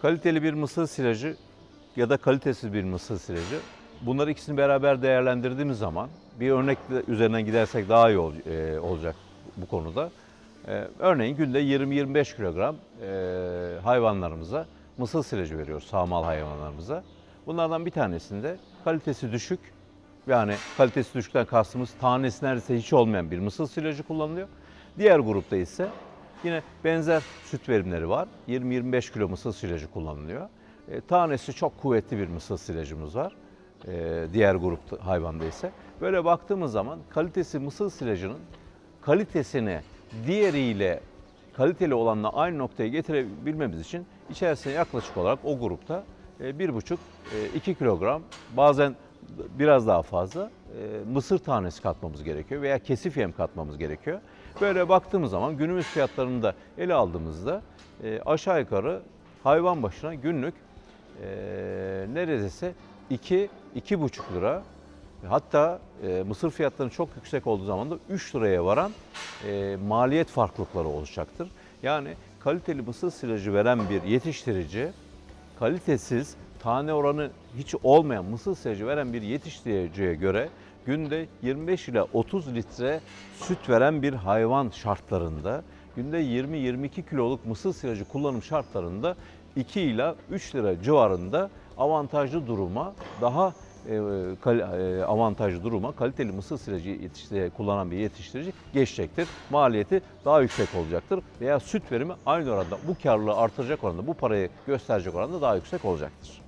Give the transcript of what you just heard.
Kaliteli bir mısır silajı ya da kalitesiz bir mısır silajı. Bunları ikisini beraber değerlendirdiğimiz zaman bir örnek üzerinden gidersek daha iyi olacak bu konuda. Örneğin günde 20-25 kilogram hayvanlarımıza mısır silajı veriyoruz, sağmal hayvanlarımıza. Bunlardan bir tanesinde kalitesi düşük, yani kalitesi düşükten kastımız tanesi neredeyse hiç olmayan bir mısır silajı kullanılıyor. Diğer grupta ise yine benzer süt verimleri var. 20-25 kilo mısır silajı kullanılıyor. Tanesi çok kuvvetli bir mısır silajımız var. Diğer grup hayvanda ise. Böyle baktığımız zaman kalitesi mısır silajının kalitesini diğeriyle kaliteli olanla aynı noktaya getirebilmemiz için içerisine yaklaşık olarak o grupta 1,5-2 kilogram, bazen biraz daha fazla mısır tanesi katmamız gerekiyor veya kesif yem katmamız gerekiyor. Böyle baktığımız zaman günümüz fiyatlarını da ele aldığımızda aşağı yukarı hayvan başına günlük neredeyse 2-2,5 lira, hatta mısır fiyatlarının çok yüksek olduğu zaman da 3 liraya varan maliyet farklılıkları oluşacaktır. Yani kaliteli mısır silajı veren bir yetiştirici, kalitesiz, tane oranı hiç olmayan mısır silajı veren bir yetiştiriciye göre günde 25 ila 30 litre süt veren bir hayvan şartlarında, günde 20-22 kiloluk mısır silajı kullanım şartlarında 2 ila 3 lira civarında avantajlı duruma, daha avantajlı duruma kaliteli mısır silajı kullanan bir yetiştirici geçecektir. Maliyeti daha yüksek olacaktır veya süt verimi aynı oranda, bu karlılığı artıracak oranda, bu parayı gösterecek oranda daha yüksek olacaktır.